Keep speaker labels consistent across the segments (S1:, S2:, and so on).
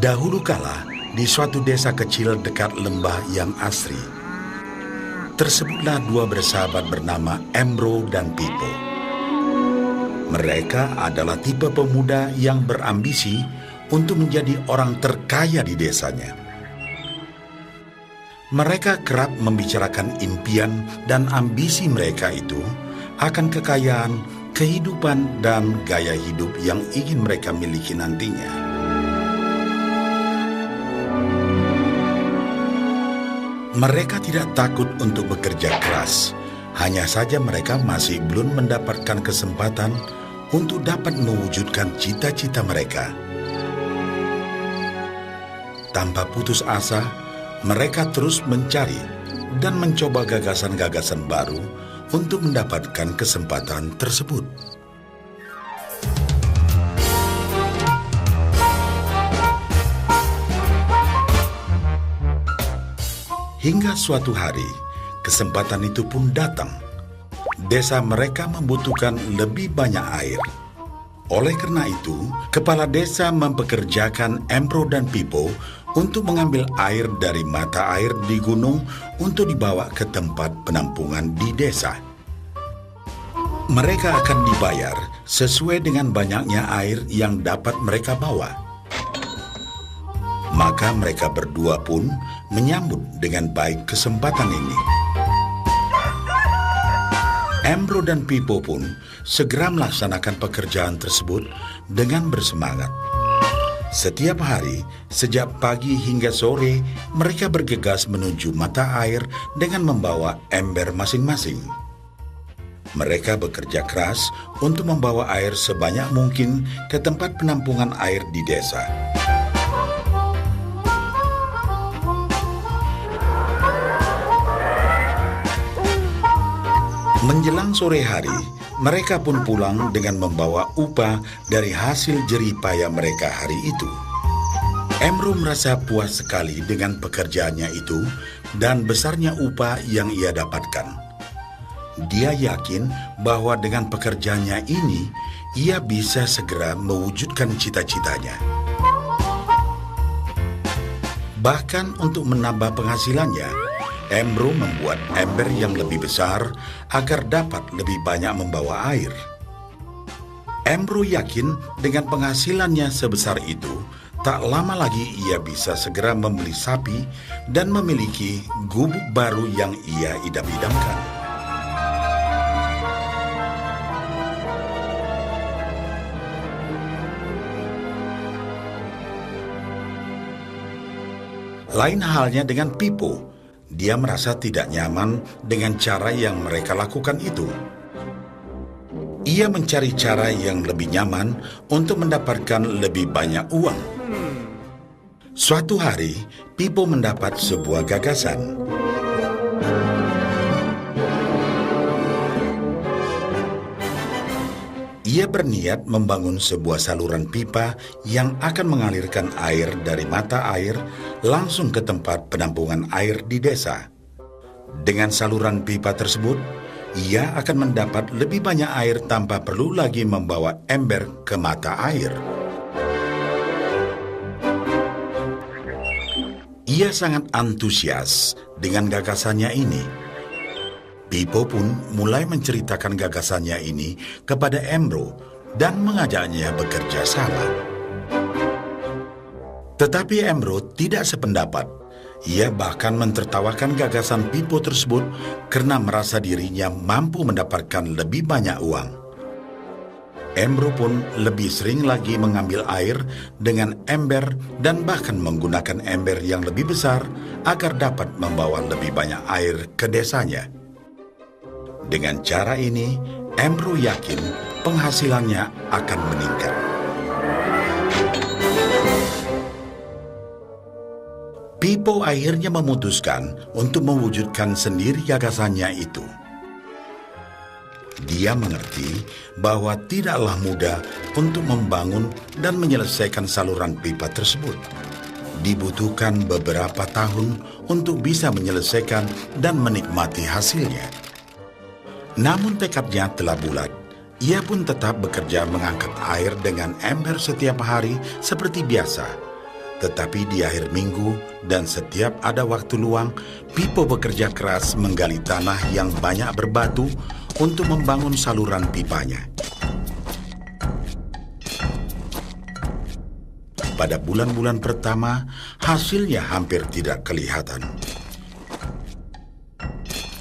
S1: Dahulu kala, di suatu desa kecil dekat lembah yang asri, tersebutlah dua bersahabat bernama Embro dan Pipo. Mereka adalah tipe pemuda yang berambisi untuk menjadi orang terkaya di desanya. Mereka kerap membicarakan impian dan ambisi mereka itu akan kekayaan, kehidupan, dan gaya hidup yang ingin mereka miliki nantinya. Mereka tidak takut untuk bekerja keras, hanya saja mereka masih belum mendapatkan kesempatan untuk dapat mewujudkan cita-cita mereka. Tanpa putus asa, mereka terus mencari dan mencoba gagasan-gagasan baru untuk mendapatkan kesempatan tersebut. Hingga suatu hari, kesempatan itu pun datang. Desa mereka membutuhkan lebih banyak air. Oleh karena itu, kepala desa mempekerjakan Embro dan Pipo untuk mengambil air dari mata air di gunung untuk dibawa ke tempat penampungan di desa. Mereka akan dibayar sesuai dengan banyaknya air yang dapat mereka bawa. Maka mereka berdua pun menyambut dengan baik kesempatan ini. Embro dan Pipo pun segera melaksanakan pekerjaan tersebut dengan bersemangat. Setiap hari, sejak pagi hingga sore, mereka bergegas menuju mata air dengan membawa ember masing-masing. Mereka bekerja keras untuk membawa air sebanyak mungkin ke tempat penampungan air di desa. Menjelang sore hari, mereka pun pulang dengan membawa upah dari hasil jerih payah mereka hari itu. Embro merasa puas sekali dengan pekerjaannya itu dan besarnya upah yang ia dapatkan. Dia yakin bahwa dengan pekerjaannya ini, ia bisa segera mewujudkan cita-citanya. Bahkan untuk menambah penghasilannya, Embro membuat ember yang lebih besar agar dapat lebih banyak membawa air. Embro yakin dengan penghasilannya sebesar itu, tak lama lagi ia bisa segera membeli sapi dan memiliki gubuk baru yang ia idam-idamkan. Lain halnya dengan Pipo. Dia merasa tidak nyaman dengan cara yang mereka lakukan itu. Ia mencari cara yang lebih nyaman untuk mendapatkan lebih banyak uang. Suatu hari, Pipo mendapat sebuah gagasan. Ia berniat membangun sebuah saluran pipa yang akan mengalirkan air dari mata air langsung ke tempat penampungan air di desa. Dengan saluran pipa tersebut, ia akan mendapat lebih banyak air tanpa perlu lagi membawa ember ke mata air. Ia sangat antusias dengan gagasannya ini. Pipo pun mulai menceritakan gagasannya ini kepada Embro dan mengajaknya bekerja sama. Tetapi Embro tidak sependapat. Ia bahkan mentertawakan gagasan Pipo tersebut karena merasa dirinya mampu mendapatkan lebih banyak uang. Embro pun lebih sering lagi mengambil air dengan ember dan bahkan menggunakan ember yang lebih besar agar dapat membawa lebih banyak air ke desanya. Dengan cara ini, Embro yakin penghasilannya akan meningkat. Pipo akhirnya memutuskan untuk mewujudkan sendiri gagasannya itu. Dia mengerti bahwa tidaklah mudah untuk membangun dan menyelesaikan saluran pipa tersebut. Dibutuhkan beberapa tahun untuk bisa menyelesaikan dan menikmati hasilnya. Namun tekadnya telah bulat. Ia pun tetap bekerja mengangkat air dengan ember setiap hari seperti biasa. Tetapi di akhir minggu dan setiap ada waktu luang, Pipo bekerja keras menggali tanah yang banyak berbatu untuk membangun saluran pipanya. Pada bulan-bulan pertama, hasilnya hampir tidak kelihatan.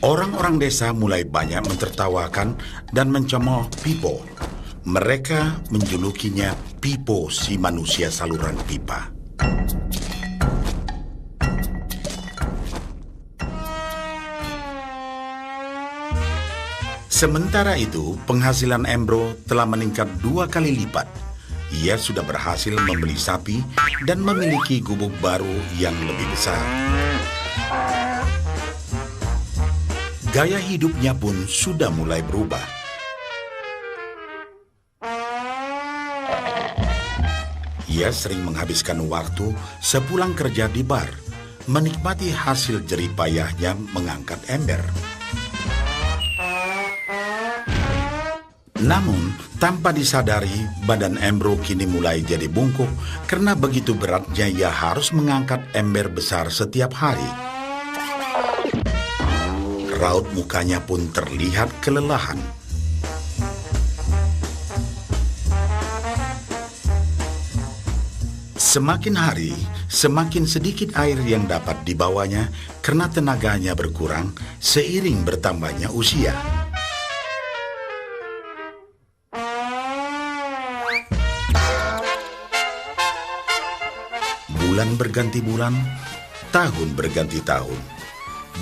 S1: Orang-orang desa mulai banyak mentertawakan dan mencemooh Pipo. Mereka menjulukinya Pipo si manusia saluran pipa. Sementara itu, penghasilan Embro telah meningkat 2 kali lipat. Ia sudah berhasil membeli sapi dan memiliki gubuk baru yang lebih besar. Gaya hidupnya pun sudah mulai berubah. Ia sering menghabiskan waktu sepulang kerja di bar, menikmati hasil jerih payahnya mengangkat ember. Namun, tanpa disadari, badan Embro kini mulai jadi bungkuk karena begitu beratnya ia harus mengangkat ember besar setiap hari. Raut mukanya pun terlihat kelelahan. Semakin hari, semakin sedikit air yang dapat dibawanya karena tenaganya berkurang seiring bertambahnya usia. Bulan berganti bulan, tahun berganti tahun.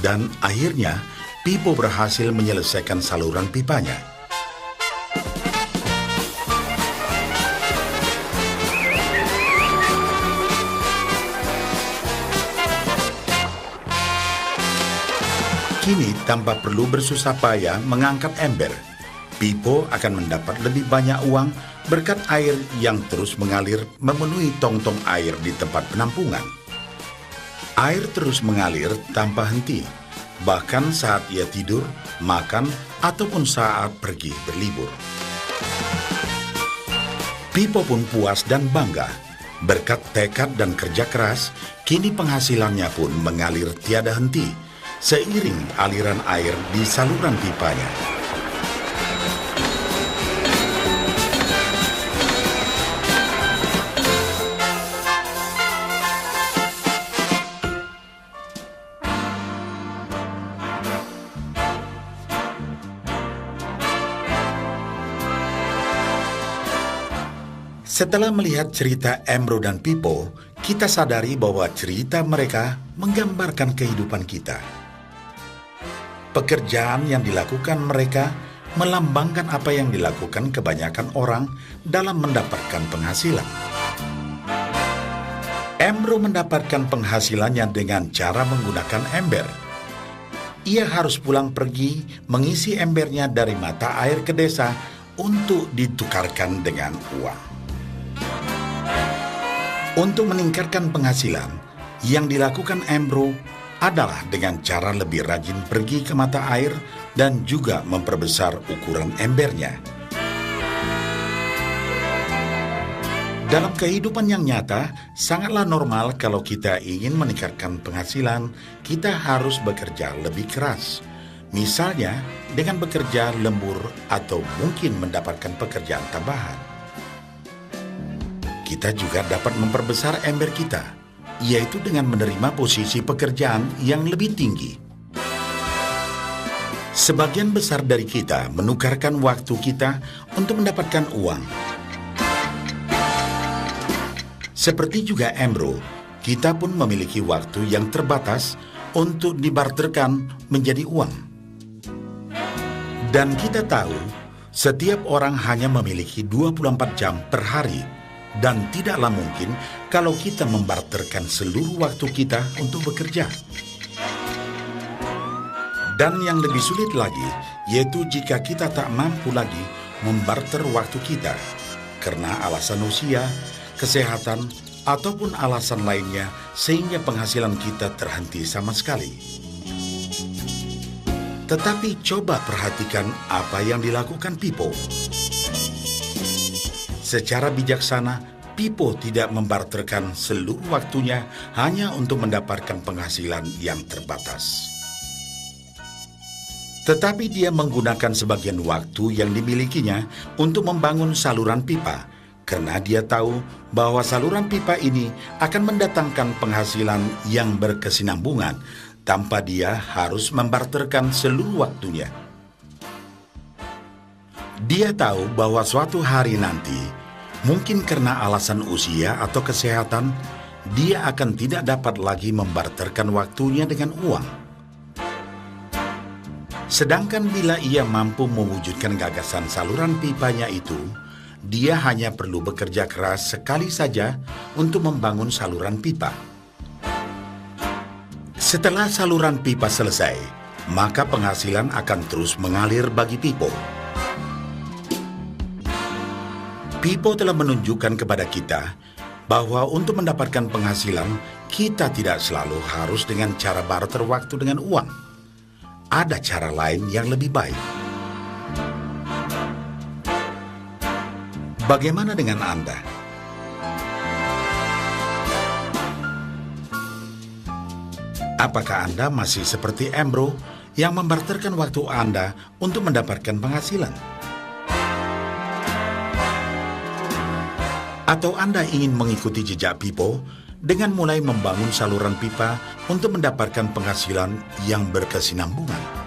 S1: Dan akhirnya, Pipo berhasil menyelesaikan saluran pipanya. Kini, tanpa perlu bersusah payah mengangkat ember, Pipo akan mendapat lebih banyak uang berkat air yang terus mengalir memenuhi tong-tong air di tempat penampungan. Air terus mengalir tanpa henti, bahkan saat ia tidur, makan, ataupun saat pergi berlibur. Pipo pun puas dan bangga. Berkat tekad dan kerja keras, kini penghasilannya pun mengalir tiada henti, seiring aliran air di saluran pipanya. Setelah melihat cerita Embro dan Pipo, kita sadari bahwa cerita mereka menggambarkan kehidupan kita. Pekerjaan yang dilakukan mereka melambangkan apa yang dilakukan kebanyakan orang dalam mendapatkan penghasilan. Embro mendapatkan penghasilannya dengan cara menggunakan ember. Ia harus pulang pergi mengisi embernya dari mata air ke desa untuk ditukarkan dengan uang. Untuk meningkatkan penghasilan, yang dilakukan Embro adalah dengan cara lebih rajin pergi ke mata air dan juga memperbesar ukuran embernya. Dalam kehidupan yang nyata, sangatlah normal kalau kita ingin meningkatkan penghasilan, kita harus bekerja lebih keras. Misalnya, dengan bekerja lembur atau mungkin mendapatkan pekerjaan tambahan. Kita juga dapat memperbesar ember kita, yaitu dengan menerima posisi pekerjaan yang lebih tinggi. Sebagian besar dari kita menukarkan waktu kita untuk mendapatkan uang. Seperti juga Embro, kita pun memiliki waktu yang terbatas untuk dibarterkan menjadi uang. Dan kita tahu, setiap orang hanya memiliki 24 jam per hari, dan tidaklah mungkin kalau kita membarterkan seluruh waktu kita untuk bekerja. Dan yang lebih sulit lagi, yaitu jika kita tak mampu lagi membarter waktu kita, karena alasan usia, kesehatan, ataupun alasan lainnya sehingga penghasilan kita terhenti sama sekali. Tetapi coba perhatikan apa yang dilakukan Pipo. Secara bijaksana, Pipo tidak membarterkan seluruh waktunya hanya untuk mendapatkan penghasilan yang terbatas. Tetapi dia menggunakan sebagian waktu yang dimilikinya untuk membangun saluran pipa, karena dia tahu bahwa saluran pipa ini akan mendatangkan penghasilan yang berkesinambungan tanpa dia harus membarterkan seluruh waktunya. Dia tahu bahwa suatu hari nanti, mungkin karena alasan usia atau kesehatan, dia akan tidak dapat lagi membarterkan waktunya dengan uang. Sedangkan bila ia mampu mewujudkan gagasan saluran pipanya itu, dia hanya perlu bekerja keras sekali saja untuk membangun saluran pipa. Setelah saluran pipa selesai, maka penghasilan akan terus mengalir bagi Pipo. Pipo telah menunjukkan kepada kita bahwa untuk mendapatkan penghasilan, kita tidak selalu harus dengan cara barter waktu dengan uang. Ada cara lain yang lebih baik. Bagaimana dengan Anda? Apakah Anda masih seperti Embro yang membarterkan waktu Anda untuk mendapatkan penghasilan? Atau Anda ingin mengikuti jejak Pipo dengan mulai membangun saluran pipa untuk mendapatkan penghasilan yang berkesinambungan?